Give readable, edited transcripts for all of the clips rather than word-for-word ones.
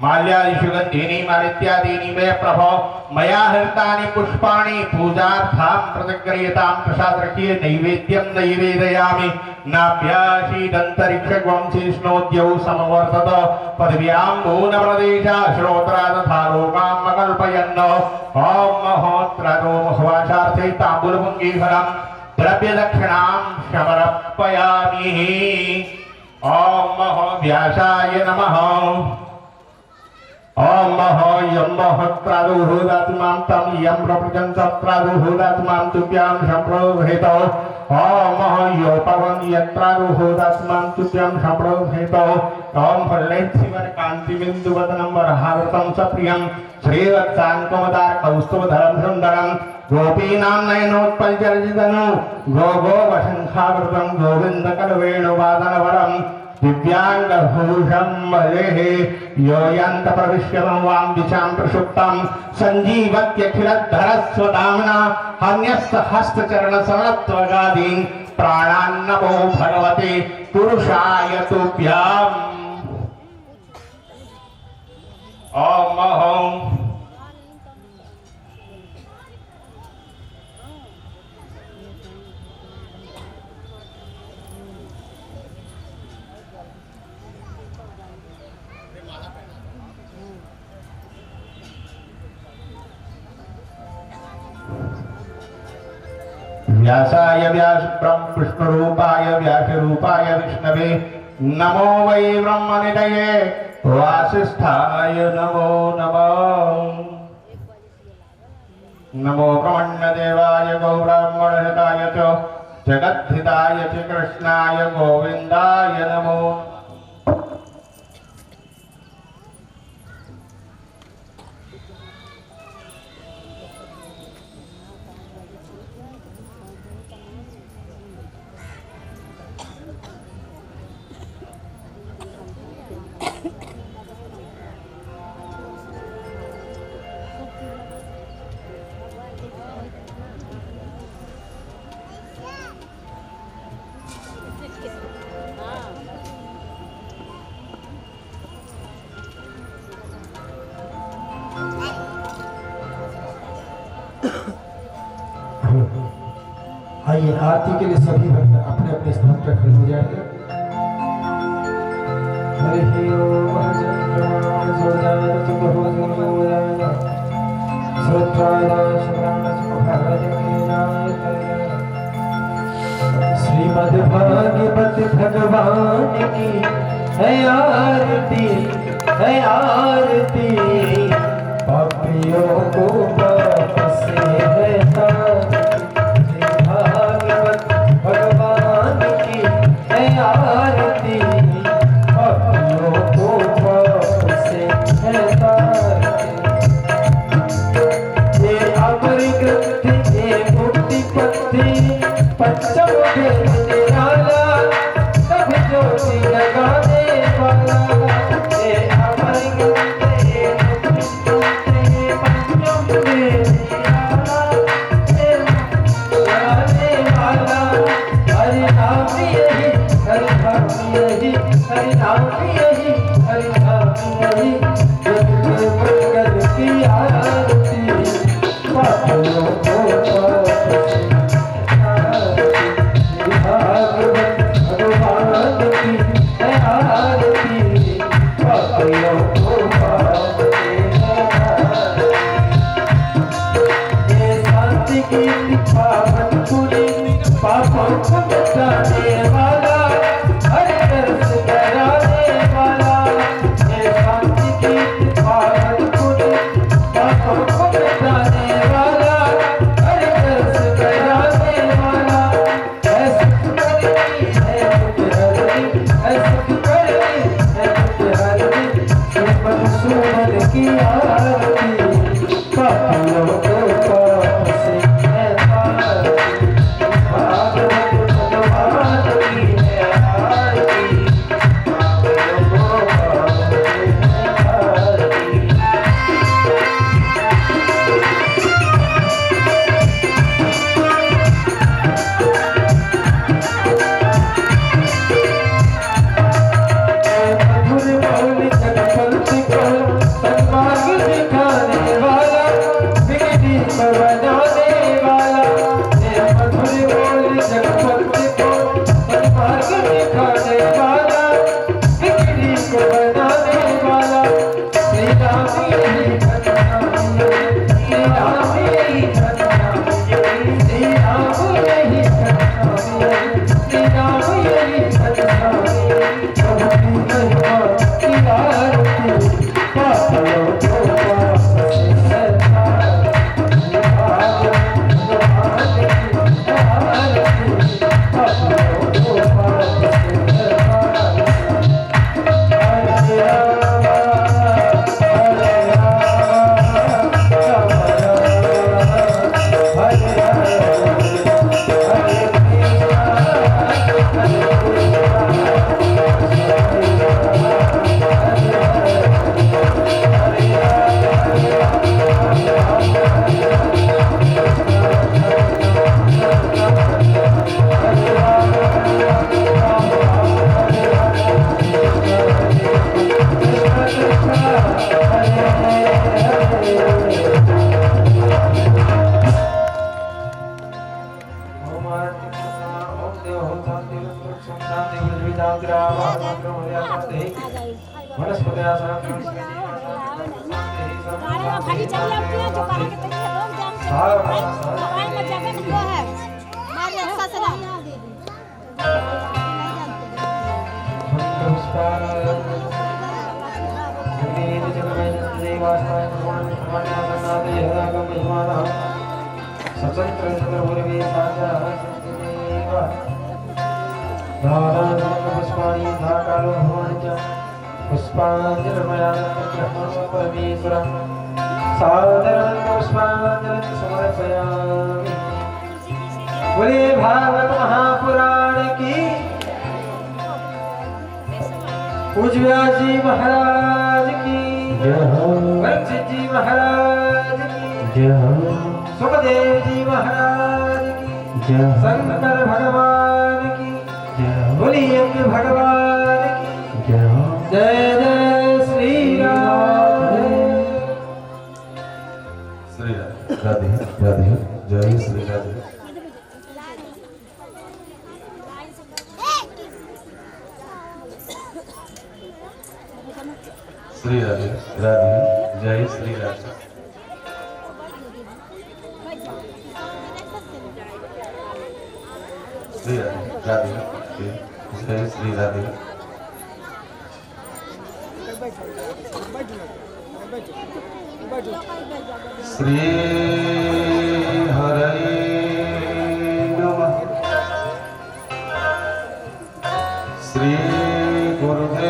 माल्यादिशुगन्धीनि मालित्यादीनि मे प्रभो मया हृतानि पुष्पाणि पूजार्थां प्रतिक्रियतां प्रसादर्क्ये नैवेद्यं नैवेदयामि नाभ्यासीदन्तरिक्षवंशीष्णोद्यौ समवर्तत पदव्यां भूनप्रदेशा श्रोत्रा तथा लोकां कल्पयन् ॐ महोत्रतो मह्वाचार्थे ताम्बूलपुङ्गीफलं द्रव्यदक्षिणां समर्पयामि ॐ महोव्यासाय नमः ओम महो यम महत्रादुहुदात्मां तम यम प्रपंचत्रादुहुदात्मां तुभ्यां संप्रोहेतो ओम महो यो पवन यत्रादुहुदात्मां तुभ्यां संप्रोहेतो ओम फलेच्छिवर कांतिबिंदुवदनं वरहावृतं सप्रियं श्रीवत्साङ्कमदार कौस्तुभधरं सुन्दरं गोपीनां नयनोत्पलचरितनु गो गो वशंखावृतं गोविन्दकलवेणुवादनवरं दिव्यांगभूषं मलेहे यो यन्त प्रविश्यं वां दिशां प्रसुप्तं सञ्जीवत्यखिलधरस्वधाम्ना हन्यस्तहस्तचरणसमत्वगादीन् प्राणान्नमो भगवते पुरुषाय तुभ्याम् ॐ महों व्यासाय व्यासब्रह्म विष्णुरूपाय व्यासरूपाय विष्णवे नमो वै ब्रह्मनिधये वासिष्ठाय नमो नमः नमो ब्रह्मण्यदेवाय गौब्राह्मणहिताय च जगद्धिताय च कृष्णाय गोविन्दाय नमो आइए आरती के लिए सभी भक्त अपने अपने स्थान पर खड़े हो जाएंगे। हरि ओम श्रीमद् भागवत भगवान की है आरती पापियों को पाप से है भगवान की है आरती पापियों को पाप से है ये अमर ग्रंथ ये मुक्ति पथी पंचम वेद निराला सब ज्योति जगाने वाला ये अमर ग्रंथ ये मुक्ति पथी पंचम वेद निराला जगाने वाला हरि नाम यही हरि नाम यही हरि नाम यही हरि नाम यही जग मंगल की आरती पापियों को भगवान की है आरती पापियों को ये शांति की पावन पुरी पापों को मिटाने वाला हर दर्द कराने वाला ये शांति की खाली चली आती है जो कहा के तक लोग जानते हैं मोबाइल में जगह वो है मारे अच्छा से बोले भागवत महापुराण की पूज्य जी महाराज की वृक्ष जी महाराज की सुखदेव जी महाराज की शंकर भगवान की बोली यज्ञ भगवान की जय जय श्री राम श्री राधे राधे जय श्री राधे श्री राधे राधे जय श्री राधे श्री राधे राधे जय श्री राधे श्री हरे नमः श्री गुरुदेवाय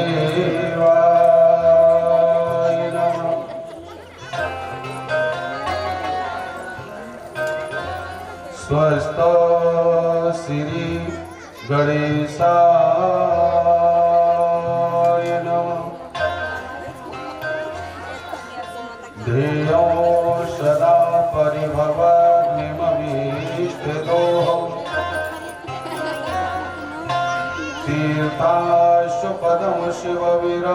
नमः स्वस्थ श्री गणेशाय नमः ध्येयो सदा परिभवनिमभीष्टदोहम् तीर्थाशुपदं शिवविराज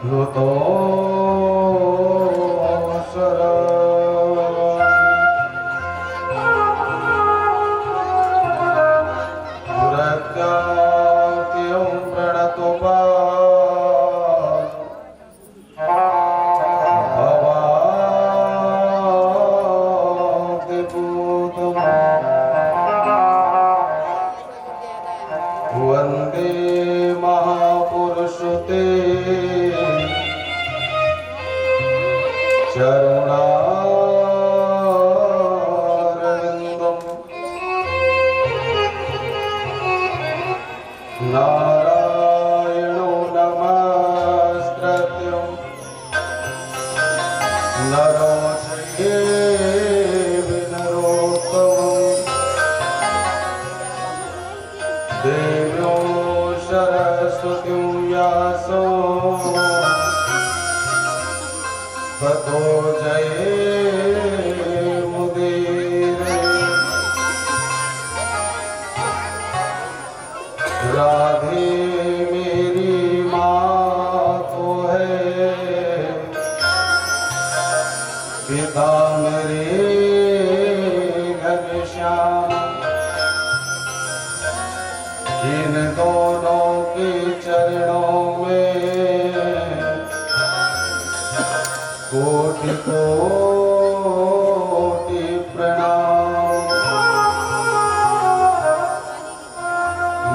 लुतो वंदे महापुरुष ते चरुणारविंदम नारायणो नमस्कृत्य नरो चैव नरोत्तमम् देव्यो सरस्वती व्यासो ततो जयमुदीरये राधे मेरी माँ तो है पिता मेरे घनश्याम इन दोनों के चरणों में कोटि कोटि प्रणाम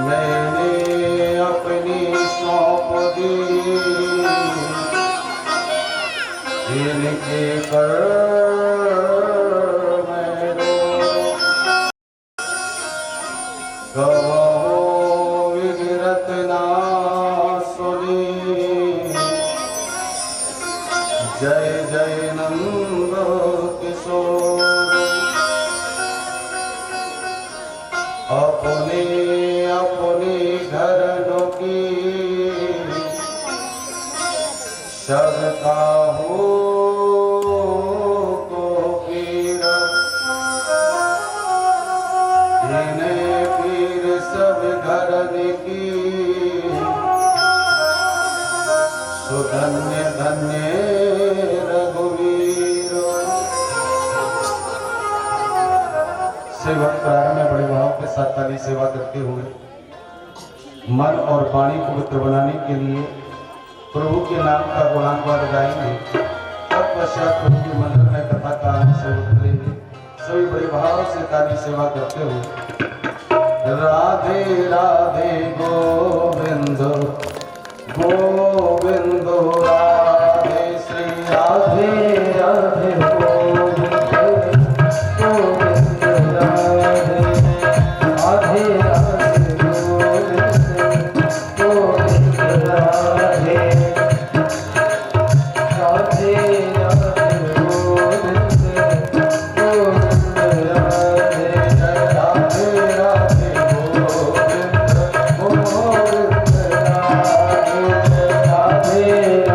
मैंने अपनी सौंप दी इनके कर जय जय नंद किशोर अपने अपने घरों की सबका हो को पीर इन्हें पीर सब घर की सुधन्य धन्य शिव भक्त प्रारंभ में बड़े भाव के साथ ताली सेवा करते हुए मन और वाणी पवित्र बनाने के लिए प्रभु के नाम का गुणानुवाद गाएंगे। तत्पश्चात प्रभु के मंदिर में कथा का सेवा करेंगे। सभी बड़े भाव से कार्य सेवा करते हुए राधे राधे गोविंद गोविंद राधे श्री राधे राधे गोविंद गोविंद राधे राधे राधे गोविंद गोविंद राधे राधे राधे गोविंद गोविंद राधे राधे राधे गोविंद गोविंद राधे राधे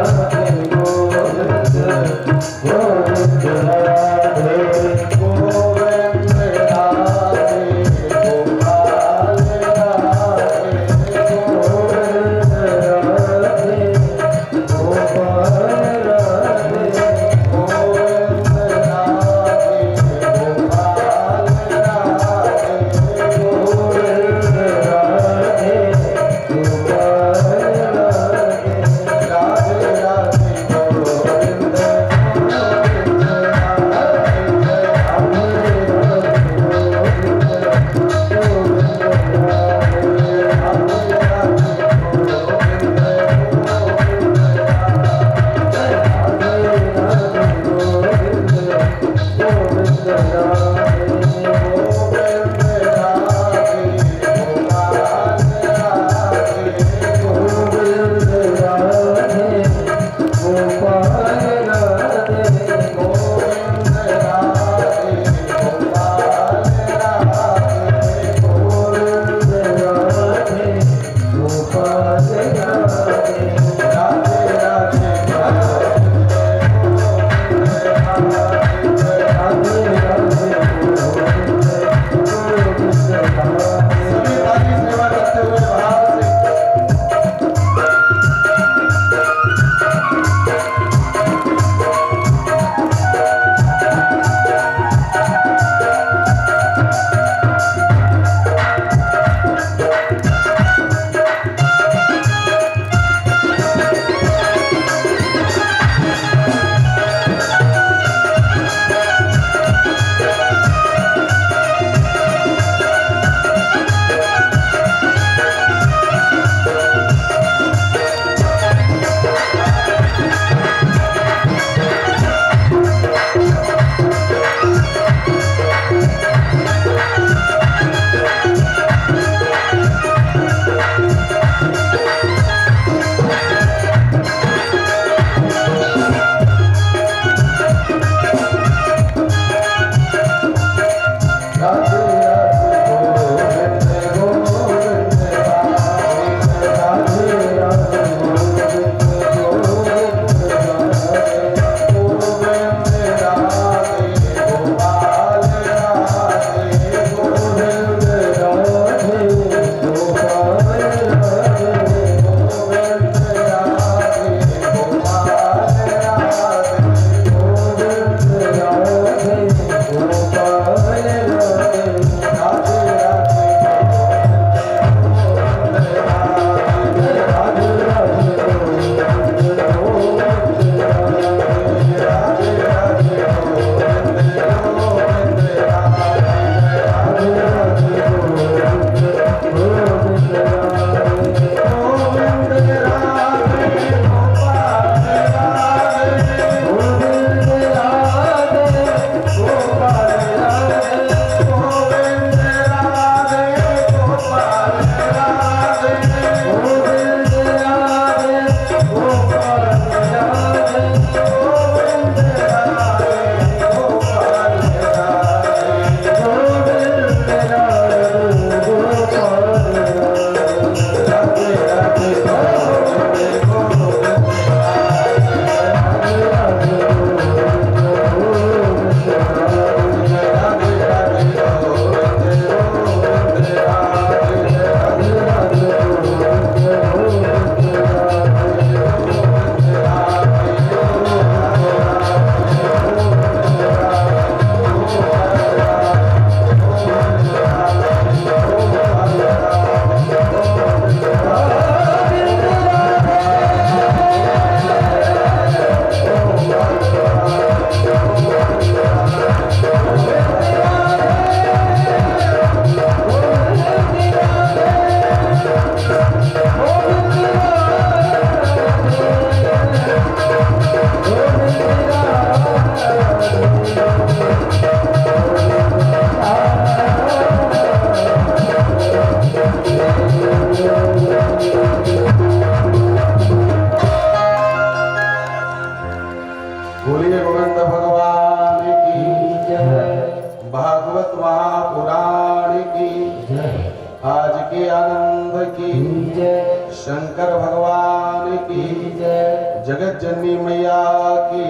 सच्चिदानंद की जय, शंकर भगवान की जय, जगत जननी मैया की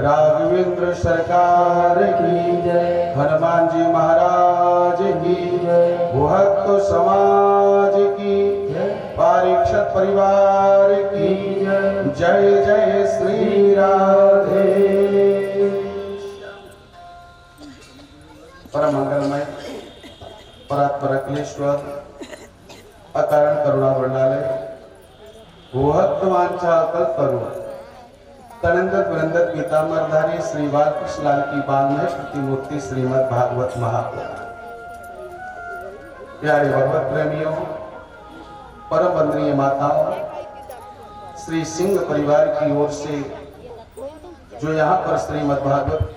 राघवेंद्र सरकार की जय, हनुमान जी महाराज की जय, भक्त समाज की जय, परीक्षित परिवार की जय, जय जय श्री राधे। परम मंगलमय परात्पर अखिलेश्वर अकारण करुणा वर्णालय भक्त वांछा कल्पतरु तनंदत वृंदत पीताम्बरधारी श्री बालकृष्ण लाल की बांग्मय प्रतिमूर्ति श्रीमद् भागवत महापुराण। प्यारे भगवत प्रेमियों, परम वंदनीय माताओं, श्री सिंह परिवार की ओर से जो यहाँ पर श्रीमद् भागवत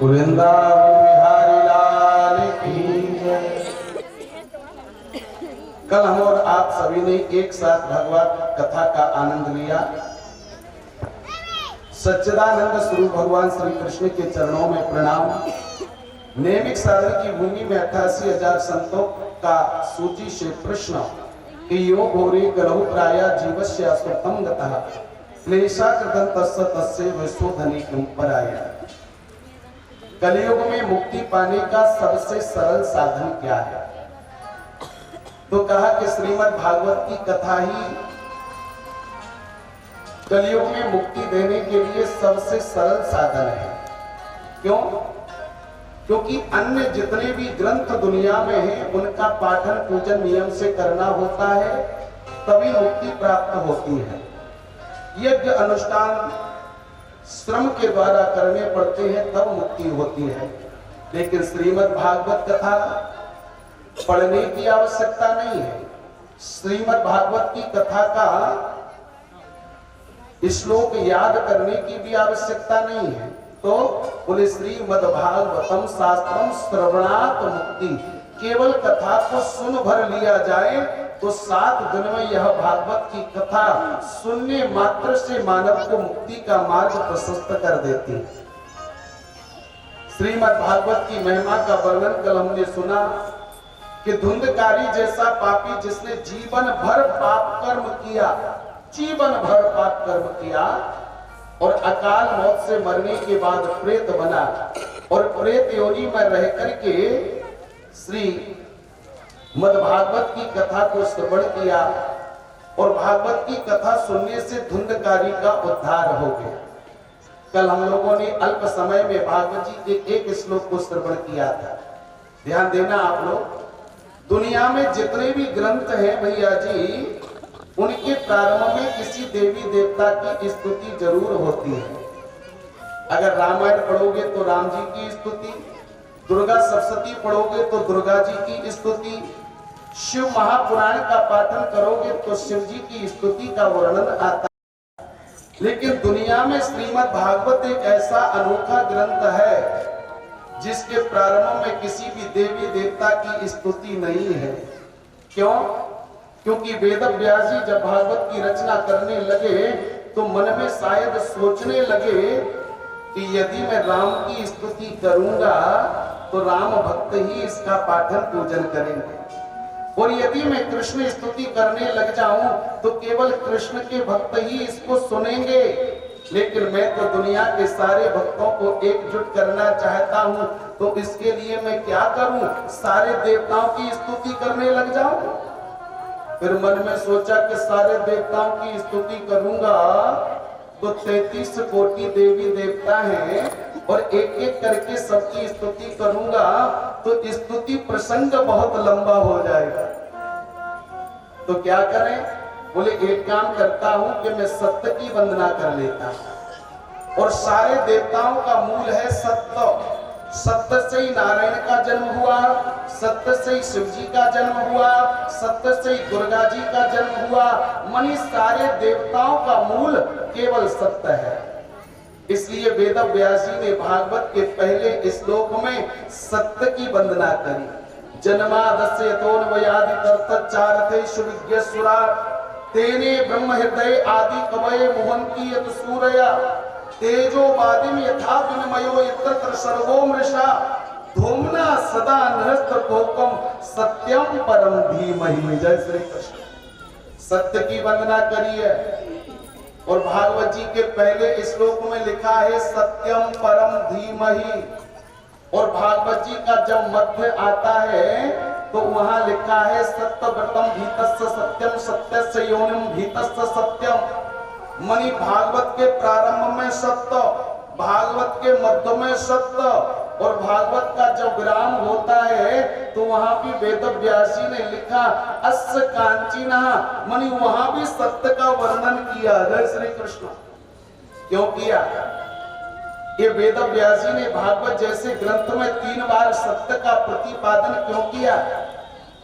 वृंदावन बिहारी लाल की जय। कल हम और आप सभी ने एक साथ भगवत कथा का आनंद लिया। सच्चिदानंद स्वरूप भगवान श्री कृष्ण के चरणों में प्रणाम। नैमिक साधन की भूमि में 88,000 संतों का सूची से प्रश्न कि यो घोरी गलहु प्राया जीवस्य अस्वतम गतः क्लेशा कृतं तस्य तस्य विश्वधनी किं पराया। कलयुग में मुक्ति पाने का सबसे सरल साधन क्या है? तो कहा कि श्रीमद् भागवत की कथा ही कलयुग में मुक्ति देने के लिए सबसे सरल साधन है। क्यों? क्योंकि अन्य जितने भी ग्रंथ दुनिया में हैं उनका पाठन पूजन नियम से करना होता है, तभी मुक्ति प्राप्त होती है। यज्ञ अनुष्ठान श्रम के द्वारा करने पड़ते हैं, तब मुक्ति होती है। लेकिन श्रीमद् भागवत कथा पढ़ने की आवश्यकता नहीं है। श्रीमद् भागवत की कथा का श्लोक याद करने की भी आवश्यकता नहीं है। तो बोले श्रीमद् भागवतम शास्त्रम श्रवणात् मुक्ति, केवल कथा को सुन भर लिया जाए तो 7 दिन में यह भागवत की कथा सुनने मात्र से मानव को मुक्ति का मार्ग प्रशस्त कर देती है। श्रीमद् भागवत की महिमा का वर्णन कल हमने सुना कि धुंधकारी जैसा पापी जिसने जीवन भर पाप कर्म किया, जीवन भर पाप कर्म किया और अकाल मौत से मरने के बाद प्रेत बना और प्रेत योनि में रह करके श्री मद् भागवत की कथा को श्रवण किया और भागवत की कथा सुनने से धुंधकारी का उद्धार हो गया। कल हम लोगों ने अल्प समय में भागवत जी के एक श्लोक को श्रवण किया था। ध्यान देना आप लोग, दुनिया में जितने भी ग्रंथ हैं भैया जी, उनके प्रारंभ में किसी देवी देवता की स्तुति जरूर होती है। अगर रामायण पढ़ोगे तो राम जी की स्तुति, दुर्गा सप्तशती पढ़ोगे तो दुर्गा जी की स्तुति, शिव महापुराण का पाठन करोगे तो शिव जी की स्तुति का वर्णन आता है। लेकिन दुनिया में श्रीमद् भागवत एक ऐसा अनोखा ग्रंथ है जिसके प्रारंभ में किसी भी देवी देवता की स्तुति नहीं है। क्यों? क्योंकि वेद व्यास जी जब भागवत की रचना करने लगे तो मन में शायद सोचने लगे कि यदि मैं राम की स्तुति करूंगा तो राम भक्त ही इसका पाठन पूजन करेंगे, और यदि मैं कृष्ण स्तुति करने लग जाऊं तो केवल कृष्ण के भक्त ही इसको सुनेंगे। लेकिन मैं तो दुनिया के सारे भक्तों को एकजुट करना चाहता हूं, तो इसके लिए मैं क्या करूं? सारे देवताओं की स्तुति करने लग जाऊं। फिर मन में सोचा कि सारे देवताओं की स्तुति करूंगा तो 33 कोटि देवी देवता हैं और एक एक करके सबकी स्तुति करूंगा तो स्तुति प्रसंग बहुत लंबा हो जाएगा। तो क्या करें? बोले एक काम करता हूं कि मैं सत्य की वंदना कर लेता हूं। और सारे देवताओं का मूल है सत्य। सत्य से ही नारायण का जन्म हुआ, सत्य से ही शिव जी का जन्म हुआ, सत्य से ही दुर्गा जी का जन्म हुआ। मनी सारे देवताओं का मूल केवल सत्य है। इसलिए वेद व्यास जी ने भागवत के पहले श्लोक में सत्य की वंदना करी। जन्मादस्य तोन्वयादि तर्तचारथे सुविज्ञसुरा तेने ब्रह्म हृदय आदि कवये मोहंती यत सूरया तेजो वादिम यथा विनिमयो यत्र सर्वो मृषा धूम्ना सदा नरस्त कोकम सत्यम परम धीमहि। जय श्री कृष्ण। सत्य की वंदना करिए। और भागवत जी के पहले श्लोक में लिखा है सत्यम परम धीमहि। और भागवत जी का जब मध्य आता है तो वहां लिखा है सत्यव्रतम भीतस्य सत्यम सत्यस्य योनिम भीतस्य सत्यम। मणि भागवत के प्रारंभ में सत्य, भागवत के मध्य में सत्य और भागवत का जब विराम होता है तो वहां भी वेद व्यास जी ने लिखा अस्य कांचीना, मणि वहां भी सत्य का वर्णन किया। जय श्री कृष्ण। क्यों किया? ये वेद व्यास जी ने भागवत जैसे ग्रंथ में 3 बार सत्य का प्रतिपादन क्यों किया?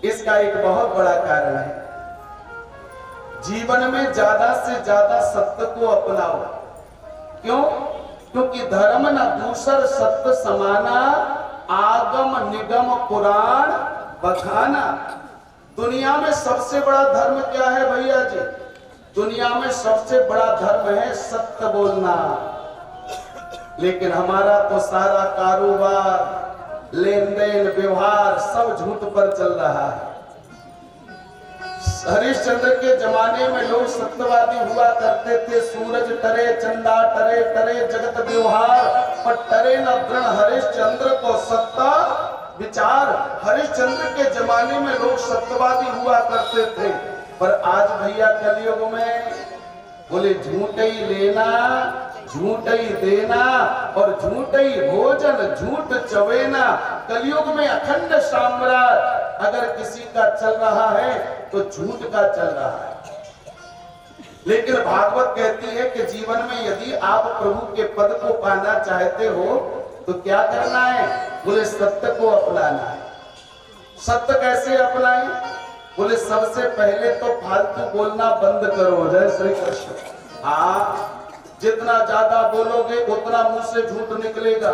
इसका एक बहुत बड़ा कारण है। जीवन में ज्यादा से ज्यादा सत्य को अपनाओ। क्यों? क्योंकि धर्म न दूसर सत्य समाना आगम निगम पुराण बखाना। दुनिया में सबसे बड़ा धर्म क्या है भैया जी? दुनिया में सबसे बड़ा धर्म है सत्य बोलना। लेकिन हमारा तो सारा कारोबार, लेन देन, व्यवहार सब झूठ पर चल रहा है। हरिश्चंद्र के जमाने में लोग सत्यवादी हुआ करते थे। सूरज टरे, चंदा टरे, टरे जगत व्यवहार, पर टरे न दृढ़ हरिश्चंद्र को सत्ता विचार। हरिश्चंद्र के जमाने में लोग सत्यवादी हुआ करते थे। पर आज भैया कलयुग में बोले झूठ ही लेना, झूठ ही देना और झूठ ही भोजन, झूठ चवेना। कलयुग में अखंड साम्राज्य अगर किसी का चल रहा है तो झूठ का चल रहा है। लेकिन भागवत कहती है कि जीवन में यदि आप प्रभु के पद को पाना चाहते हो तो क्या करना है? बोले सत्य को अपनाना है। सत्य कैसे अपनाएं? बोले सबसे पहले तो फालतू बोलना बंद करो। जय श्री कृष्ण। हाँ, जितना ज्यादा बोलोगे उतना मुंह से झूठ निकलेगा।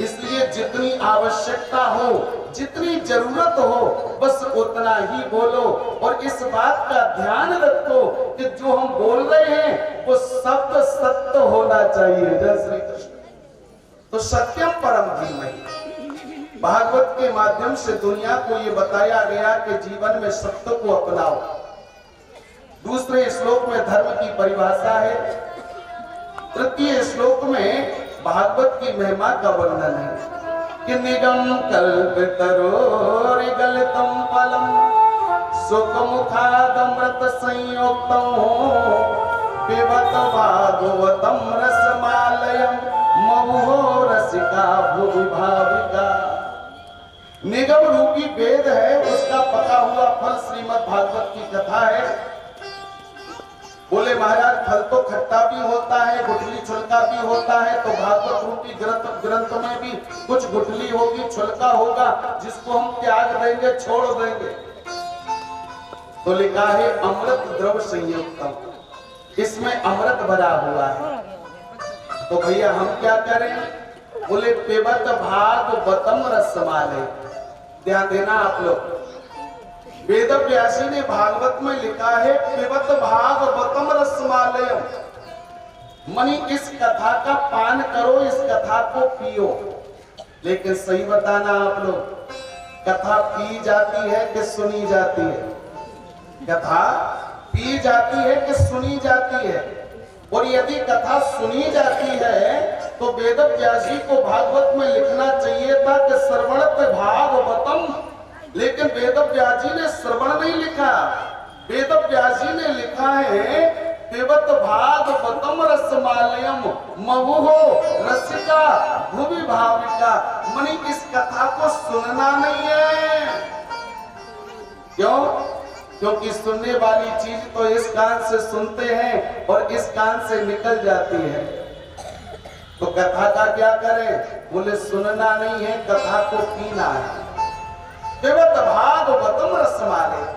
इसलिए जितनी आवश्यकता हो, जितनी जरूरत हो, बस उतना ही बोलो। और इस बात का ध्यान रखो कि जो हम बोल रहे हैं वो शब्द सत्य होना चाहिए। जय श्री कृष्ण। तो सत्यम परम धीमहि। भागवत के माध्यम से दुनिया को ये बताया गया कि जीवन में सत्य को अपनाओ। दूसरे श्लोक में धर्म की परिभाषा है। तृतीय श्लोक में भागवत की महिमा का वर्णन है कि निगम कल्पितरोरिगलितं फलम सुखमुखादमृत संयुक्तं पिबत भागवतं रसमालयं महुः रसिका भुवि भाविका। निगम रूपी वेद है, उसका पका हुआ फल श्रीमद् भागवत की कथा है। बोले महाराज फल तो खट्टा भी होता है, गुठली छुलका भी होता है, तो भागवत रूपी ग्रंथ में भी कुछ गुठली होगी, छुलका होगा, जिसको हम त्याग देंगे, छोड़ देंगे। तो लिखा है अमृत द्रव संयुक्तम, इसमें अमृत भरा हुआ है। तो भैया हम क्या करें? बोले पिबत भागवतम रसमालय। ध्यान देना आप लोग। वेद व्यासी ने भागवत में लिखा है पिबत भागवतम रसमालयम, मनी इस कथा का पान करो, इस कथा को पियो। लेकिन सही बताना आप लोग, कथा पी जाती है कि सुनी जाती है? कथा पी जाती है कि सुनी जाती है? और यदि कथा सुनी जाती है तो वेद व्यासी को भागवत में लिखना चाहिए था कि श्रवणत भागवतम। लेकिन वेद व्यास जी ने श्रवण नहीं लिखा, वेद व्यास जी ने लिखा है पिबत भागवतम रसमालयम महुहो रसिका भुवि भाविका। मनी इस कथा को सुनना नहीं है। क्यों? क्योंकि सुनने वाली चीज तो इस कान से सुनते हैं और इस कान से निकल जाती है। तो कथा का क्या करें? बोले सुनना नहीं है, कथा को पीना है। पिबत भागवतम रसमालयम।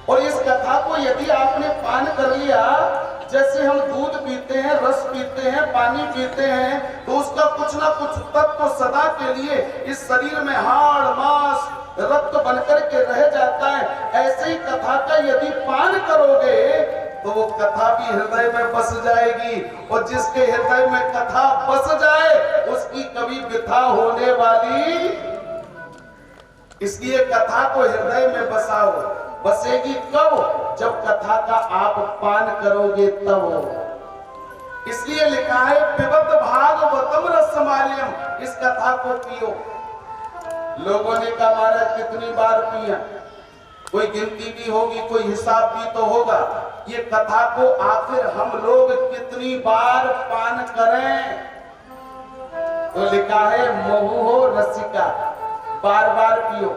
और इस कथा को यदि आपने पान कर लिया, जैसे हम दूध पीते हैं, रस पीते हैं, पानी पीते हैं, तो उसका कुछ ना कुछ तत्व सदा के लिए इस शरीर में हाड़ मांस रक्त बनकर के रह जाता है। ऐसे ही कथा का यदि पान करोगे तो वो कथा भी हृदय में बस जाएगी, और जिसके हृदय में कथा बस जाए उसकी कभी वृथा होने वाली। इसलिए कथा को हृदय में बसाओ। बसेगी कब? जब कथा का आप पान करोगे तब। इसलिए लिखा है पिबत भागवतम रसमालयम। इस कथा को पियो। लोगों ने कहा महाराज कितनी बार पिया? कोई गिनती भी होगी, कोई हिसाब भी तो होगा। ये कथा को आखिर हम लोग कितनी बार पान करें? तो लिखा है महुहो रसिका, बार बार पियो।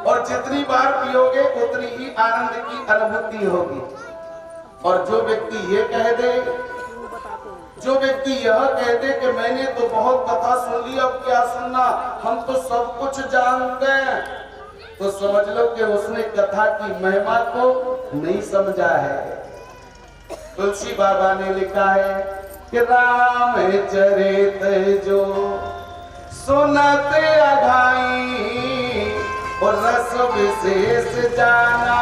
और जितनी बार पियोगे उतनी ही आनंद की अनुभूति होगी। और जो व्यक्ति ये कह दे, जो व्यक्ति यह कह दे कि मैंने तो बहुत कथा सुन ली, अब क्या सुनना, हम तो सब कुछ जानते हैं, तो समझ लो कि उसने कथा की महिमा को नहीं समझा है। तुलसी बाबा ने लिखा है कि राम चरित जो सुनत अघाई, और रस विशेष जाना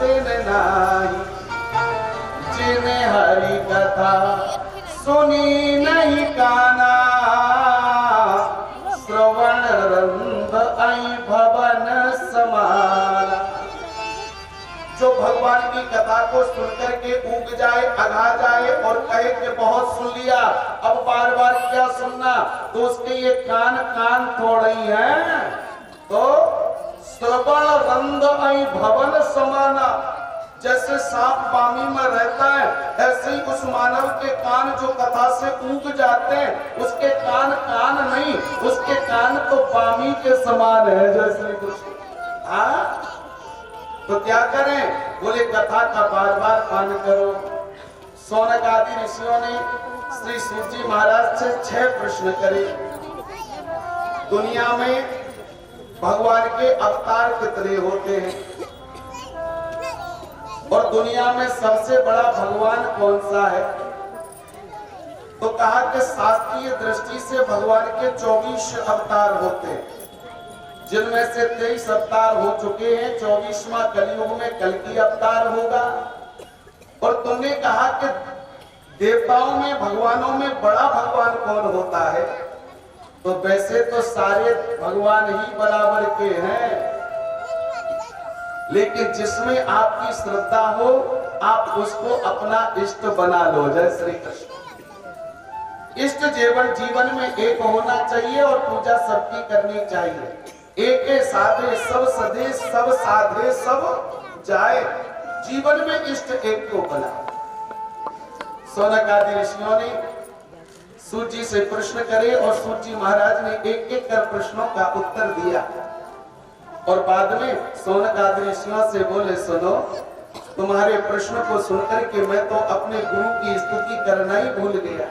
तिन नाही। जिन्हें हरि कथा सुनी नहीं काना, श्रवण रंग आई भवन समाना। जो भगवान की कथा को सुनकर के ऊब जाए, अघा जाए और कहे कि बहुत सुन लिया, अब बार बार क्या सुनना, तो उसके ये कान थोड़े ही हैं। तो श्रवण रंग आई भवन समाना। जैसे सांप पानी में रहता है, ऐसे ही उस मानव के कान जो कथा से ऊब जाते हैं, उसके कान नहीं, उसके कान तो पानी के समान है। जैसे कुछ तो क्या करें? बोले कथा का बार बार पान करो। सौनक आदि ऋषियों ने श्री सूजी महाराज से 6 प्रश्न करे। दुनिया में भगवान के अवतार कितने होते हैं, और दुनिया में सबसे बड़ा भगवान कौन सा है? तो कहा कि शास्त्रीय दृष्टि से भगवान के 24 अवतार होते हैं, जिनमें से 23 अवतार हो चुके हैं। 24वां कलयुग में कल्कि अवतार होगा। और तुमने कहा कि देवताओं में, भगवानों में बड़ा भगवान कौन होता है? तो वैसे तो सारे भगवान ही बराबर के हैं, लेकिन जिसमें आपकी श्रद्धा हो आप उसको अपना इष्ट बना लो। जय श्री कृष्ण। इष्ट जीवन में एक होना चाहिए और पूजा सबकी करनी चाहिए। एक साधे सब सदे, सब साधे सब जाए। जीवन में इष्ट एक को बना। सौनक आदि ऋषियों ने सूत जी से प्रश्न करे, और सूत जी महाराज ने एक एक कर प्रश्नों का उत्तर दिया। और बाद में सौनक आदि ऋषियों से बोले सुनो, तुम्हारे प्रश्न को सुनकर के मैं तो अपने गुरु की स्तुति करना ही भूल गया।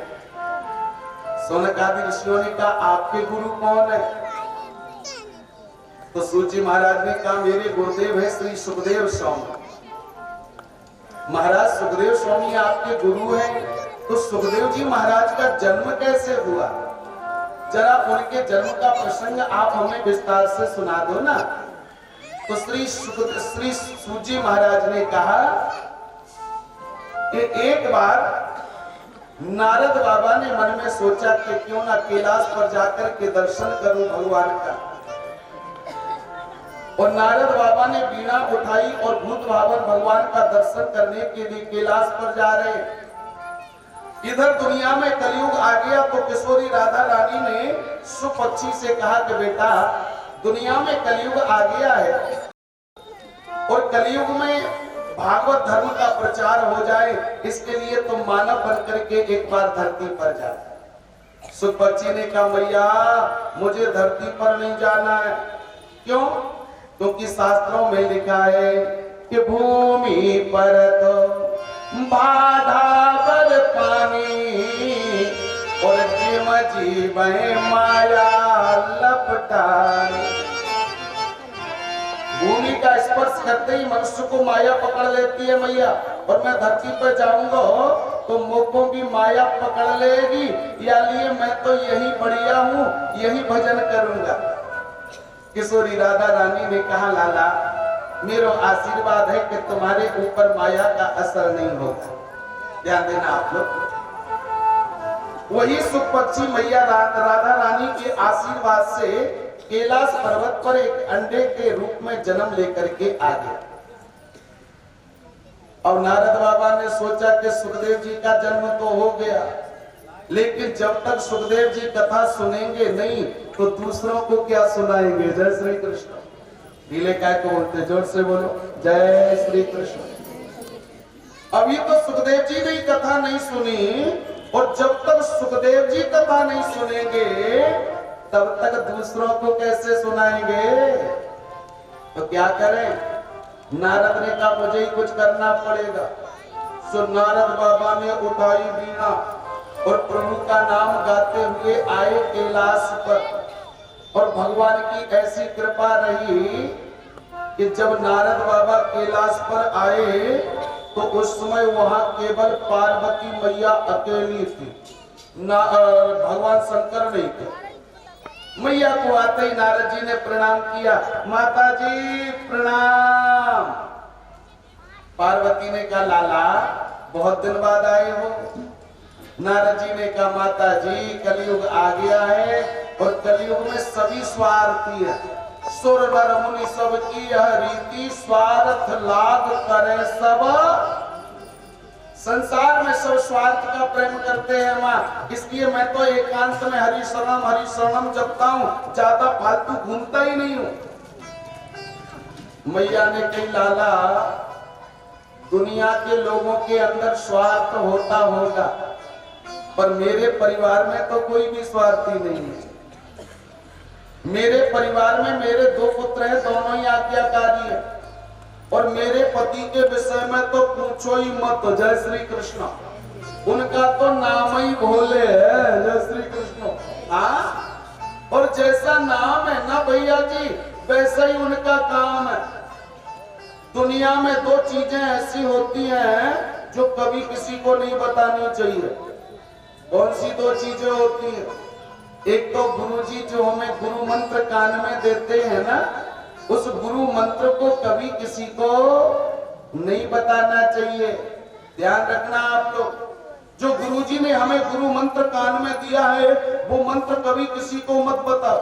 सौनक आदि ऋषियों ने कहा आपके गुरु कौन है? तो सूत जी महाराज ने कहा मेरे गुरुदेव है श्री सुखदेव स्वामी। महाराज सुखदेव स्वामी आपके गुरु हैं, तो सुखदेव जी महाराज का जन्म कैसे हुआ? जरा उनके जन्म का प्रसंग आप हमें विस्तार से सुना दो ना। तो श्री सूत जी महाराज ने कहा कि एक बार नारद बाबा ने मन में सोचा कि क्यों ना कैलाश पर जाकर के दर्शन करूं भगवान का। और नारद बाबा ने बीड़ा उठाई और भूत भावन भगवान का दर्शन करने के लिए कैलाश पर जा रहे हैं। इधर दुनिया में कलयुग आ गया तो किशोरी राधा रानी ने सुपक्षी से कहा कि बेटा दुनिया में कलयुग आ गया है, और कलयुग में भागवत धर्म का प्रचार हो जाए, इसके लिए तुम मानव बन करके एक बार धरती पर जाओ। सुख बच्ची ने कहा मैया मुझे धरती पर नहीं जाना है। क्यों? क्योंकि शास्त्रों में लिखा है कि भूमि पर तो बाधा पर पानी और जिम जीव माया लपटानी। भूमि का स्पर्श करते ही मनुष्य को माया पकड़ लेती है मैया, और मैं धरती पर जाऊंगा तो मुझको भी माया पकड़ लेगी, या लिए मैं तो यही बढ़िया हूँ, यही भजन करूंगा। किशोरी राधा रानी ने कहा लाला मेरा आशीर्वाद है कि तुम्हारे ऊपर माया का असर नहीं होगा। ध्यान देना आप लोग। वही सुख पक्षी मैया राधा रानी के आशीर्वाद से कैलाश पर्वत पर एक अंडे के रूप में जन्म लेकर के आ गया। और नारद बाबा ने सोचा कि सुखदेव जी का जन्म तो हो गया, लेकिन जब तक सुखदेव जी कथा सुनेंगे नहीं तो दूसरों को क्या सुनाएंगे। जय श्री कृष्ण। ढीले काय को बोलते, जोर से बोलो जय श्री कृष्ण। अभी तो सुखदेव जी ने कथा नहीं सुनी, और जब तक सुखदेव जी कथा नहीं सुनेंगे तब तक दूसरों को कैसे सुनाएंगे। तो क्या करें? नारद ने कहा मुझे ही कुछ करना पड़ेगा। सो नारद बाबा ने उठाई वीणा और प्रभु का नाम गाते हुए आए कैलाश पर। और भगवान की ऐसी कृपा रही कि जब नारद बाबा कैलाश पर आए तो उस समय वहां केवल पार्वती मैया अकेली थी, भगवान शंकर नहीं थे। मैया को आते ही नारद जी ने प्रणाम किया, माता जी प्रणाम। पार्वती ने कहा लाला बहुत दिन बाद आए हो। नारद जी ने कहा माता जी कलयुग आ गया है, और कलयुग में सभी स्वार्थी है। सुर नर मुनि सब की यह रीति, स्वार्थ लाभ करे सब। संसार में सब स्वार्थ का प्रेम करते हैं माँ, इसलिए मैं तो एकांत में हरि शरणम जपता हूँ, ज्यादा फालतू घूमता ही नहीं हूँ। मैया ने कही लाला दुनिया के लोगों के अंदर स्वार्थ होता होगा, पर मेरे परिवार में तो कोई भी स्वार्थी नहीं है। मेरे परिवार में मेरे 2 पुत्र हैं, दोनों ही आज्ञाकारी हैं, और मेरे पति के विषय में तो पूछो ही मत। जय श्री कृष्ण। उनका तो नाम ही भोले है। जय श्री कृष्ण। हाँ, और जैसा नाम है ना भैया जी वैसा ही उनका काम है। दुनिया में 2 चीजें ऐसी होती हैं जो कभी किसी को नहीं बतानी चाहिए। कौन सी 2 चीजें होती हैं? एक तो गुरुजी जो हमें गुरु मंत्र कान में देते हैं ना, उस गुरु मंत्र को कभी किसी को नहीं बताना चाहिए। ध्यान रखना आप लोग। जो गुरुजी ने हमें गुरु मंत्र कान में दिया है वो मंत्र कभी किसी को मत बताओ।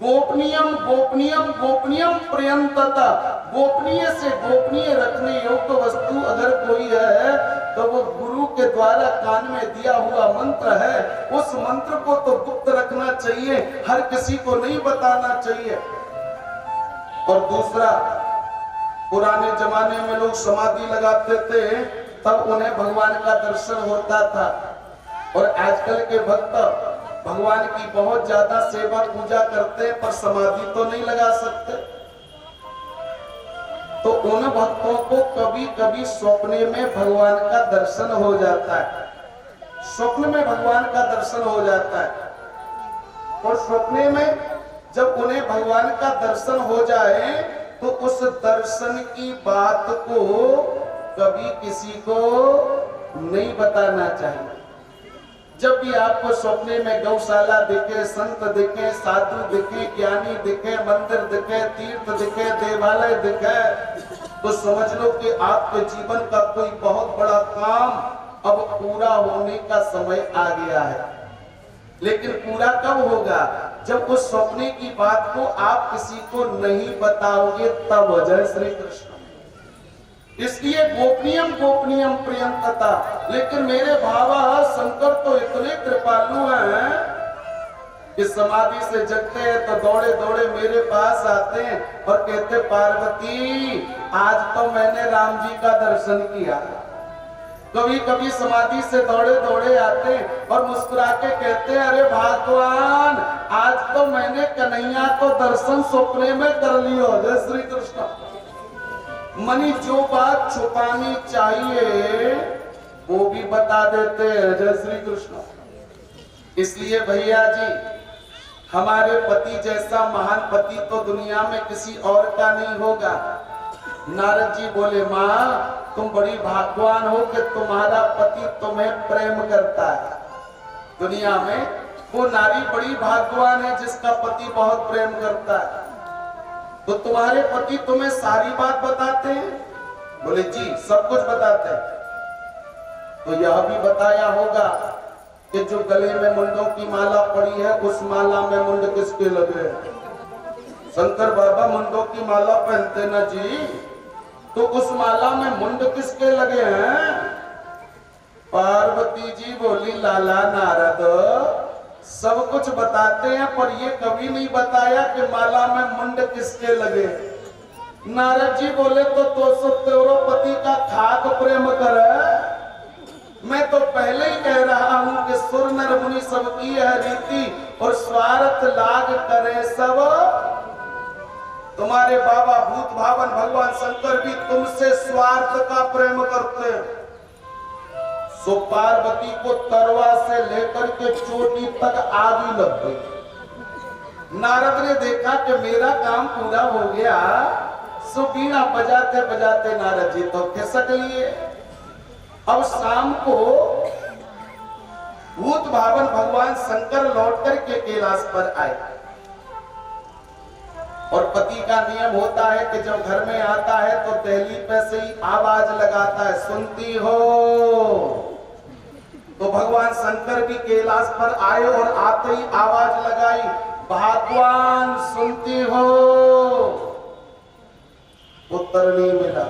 गोपनीयम गोपनीयम गोपनीयम पर्यंतता। गोपनीय से गोपनीय रखने योग्य वस्तु अगर कोई है तो वो गुरु के द्वारा कान में दिया हुआ मंत्र है। उस मंत्र को तो गुप्त रखना चाहिए, हर किसी को नहीं बताना चाहिए। और दूसरा, पुराने जमाने में लोग समाधि लगाते थे तब उन्हें भगवान का दर्शन होता था, और आजकल के भक्त भगवान की बहुत ज्यादा सेवा पूजा करते हैं पर समाधि तो नहीं लगा सकते। तो उन भक्तों को कभी कभी स्वप्ने में भगवान का दर्शन हो जाता है। स्वप्न में भगवान का दर्शन हो जाता है, और स्वप्ने में जब उन्हें भगवान का दर्शन हो जाए तो उस दर्शन की बात को कभी किसी को नहीं बताना चाहिए। जब भी आपको सपने में गौशाला दिखे, संत दिखे, साधु दिखे, ज्ञानी दिखे, मंदिर दिखे, तीर्थ दिखे, देवालय दिखे, तो समझ लो कि आपके जीवन का कोई बहुत बड़ा काम अब पूरा होने का समय आ गया है। लेकिन पूरा कब होगा? जब उस सपने की बात को आप किसी को नहीं बताओगे तब। जय श्री कृष्ण। इसलिए गोपनीयम गोपनीयम प्रियंकता। लेकिन मेरे भावा शंकर तो इतने कृपालु हैं, कि समाधि से जगते हैं तो दौड़े दौड़े मेरे पास आते हैं और कहते पार्वती आज तो मैंने राम जी का दर्शन किया। कभी कभी समाधि से दौड़े दौड़े आते और मुस्कुरा के कहते हैं अरे भगवान आज तो मैंने कन्हैया को दर्शन सपने में कर लियो। जय श्री कृष्ण। मनी जो बात छुपानी चाहिए वो भी बता देते हैं। जय श्री कृष्ण। इसलिए भैया जी हमारे पति जैसा महान पति तो दुनिया में किसी और का नहीं होगा। नारद जी बोले माँ तुम बड़ी भाग्यवान हो कि तुम्हारा पति तुम्हें प्रेम करता है। दुनिया में वो नारी बड़ी भाग्यवान है जिसका पति बहुत प्रेम करता है। तो तुम्हारे पति तुम्हें सारी बात बताते हैं? बोले जी सब कुछ बताते हैं। तो यह भी बताया होगा कि जो गले में मुंडों की माला पड़ी है उस माला में मुंड किसके लगे हैं? शंकर बाबा मुंडों की माला पहनते ना जी, तो उस माला में मुंड किसके लगे हैं? पार्वती जी बोली लाला नारद सब कुछ बताते हैं पर ये कभी नहीं बताया कि माला में मुंड किसके लगे। नारद जी बोले तो तेरो पति का खाक प्रेम करे। मैं तो पहले ही कह रहा हूं कि सुर नर मुनि सबकी है रीति और स्वार्थ लाग करे सब। तुम्हारे बाबा भूत भावन भगवान शंकर भी तुमसे स्वार्थ का प्रेम करते। सो पार्वती को तरवा से लेकर के चोटी तक आग लग गई। नारद ने देखा कि मेरा काम पूरा हो गया। सो बीड़ा बजाते बजाते नारद जी तो खिसक लिए। अब शाम को भूत भावन भगवान शंकर लौट करके कैलाश पर आए और पति का नियम होता है कि जब घर में आता है तो दहली पे से ही आवाज लगाता है सुनती हो। तो भगवान शंकर भी कैलाश पर आए और आते ही आवाज लगाई भगवान सुनती हो। उत्तर नहीं मिला।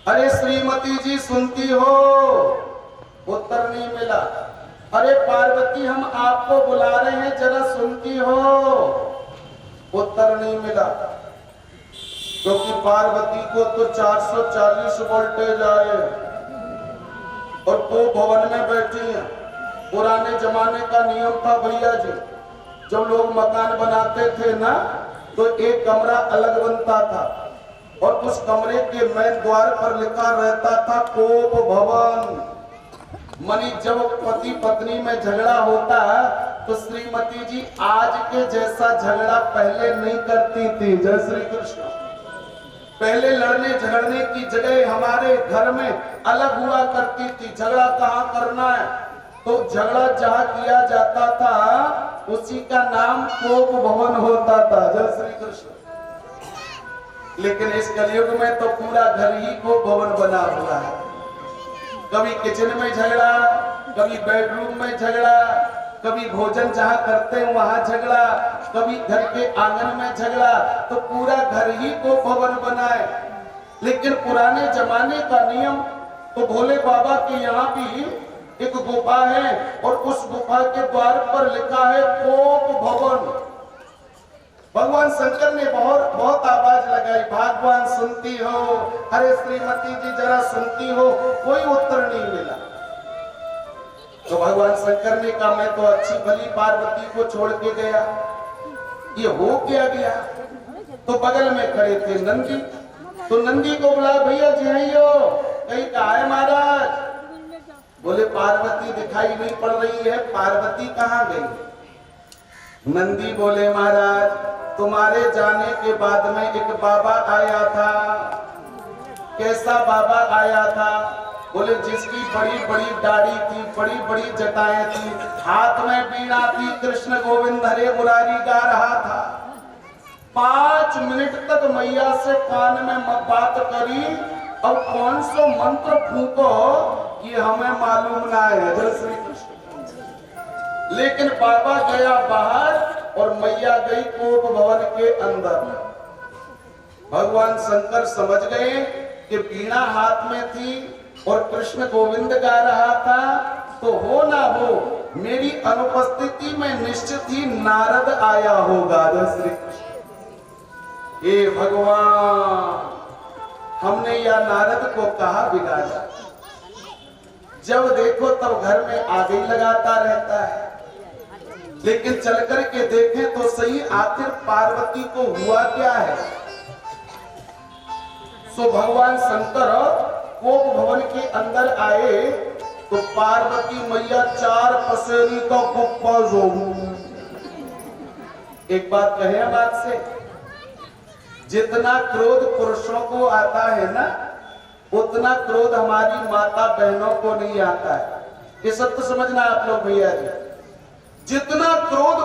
अरे श्रीमती जी सुनती हो, उत्तर नहीं मिला। अरे पार्वती हम आपको बुला रहे हैं जरा सुनती हो, उत्तर नहीं मिला। क्योंकि पार्वती को तो 440 वोल्टेज आए और वो भवन में बैठी है। पुराने जमाने का नियम था भैया जी, जब लोग मकान बनाते थे ना तो एक कमरा अलग बनता था और उस कमरे के मेन द्वार पर लिखा रहता था कोप भवन। मनी जब पति पत्नी में झगड़ा होता तो श्रीमती जी आज के जैसा झगड़ा पहले नहीं करती थी। जय श्री कृष्ण। पहले लड़ने झगड़ने की जगह हमारे घर में अलग हुआ करती थी। झगड़ा कहाँ करना है तो झगड़ा जहाँ किया जाता था उसी का नाम कोप भवन होता था। जय श्री कृष्ण। लेकिन इस कलयुग में तो पूरा घर ही कोप भवन बना हुआ है। कभी किचन में झगड़ा, कभी बेडरूम में झगड़ा, कभी भोजन जहाँ करते हैं वहां झगड़ा, कभी घर के आंगन में झगड़ा, तो पूरा घर ही को भवन बनाए। लेकिन पुराने जमाने का नियम तो भोले बाबा के यहाँ भी एक गुफा है और उस गुफा के द्वार पर लिखा है कोप भवन। भगवान शंकर ने बहुत आवाज लगाई भगवान सुनती हो, अरे श्रीमती जी जरा सुनती हो, कोई उत्तर नहीं मिला। तो भगवान शंकर ने कहा मैं तो अच्छी भली पार्वती को छोड़ के गया, ये हो क्या गया। तो बगल में खड़े थे नंदी, तो नंदी को बुलाया भैया जी आइयो, कहीं कहा है महाराज। बोले पार्वती दिखाई नहीं पड़ रही है, पार्वती कहाँ गई। नंदी बोले महाराज तुम्हारे जाने के बाद में एक बाबा आया था। कैसा बाबा आया था। बोले जिसकी बड़ी बड़ी दाढ़ी थी, बड़ी बड़ी जटाएं थी, हाथ में बीड़ा थी, कृष्ण गोविंद हरे मुरारी गा रहा था। 5 मिनट तक मैया से कान में बात करी और कौन सा मंत्र फूको ये हमें मालूम ना है। जय श्री कृष्ण। लेकिन बाबा गया बाहर और मैया गई कोप भवन के अंदर। भगवान शंकर समझ गए कि वीणा हाथ में थी और कृष्ण गोविंद गा रहा था, तो हो ना हो मेरी अनुपस्थिति में निश्चित ही नारद आया होगा। श्री कृष्ण हे भगवान, हमने या नारद को कहा बिगाड़ा, जब देखो तब घर में आग ही लगाता रहता है। लेकिन चल कर के देखें तो सही, आखिर पार्वती को हुआ क्या है। सो भगवान शंकर कोप भवन के अंदर आए तो पार्वती मैया 4 पसेरी का कुप्पा जो। एक बात कहे हम आपसे, जितना क्रोध पुरुषों को आता है ना, उतना क्रोध हमारी माता बहनों को नहीं आता है। ये सब तो समझना आप लोग भैया जी। जितना क्रोध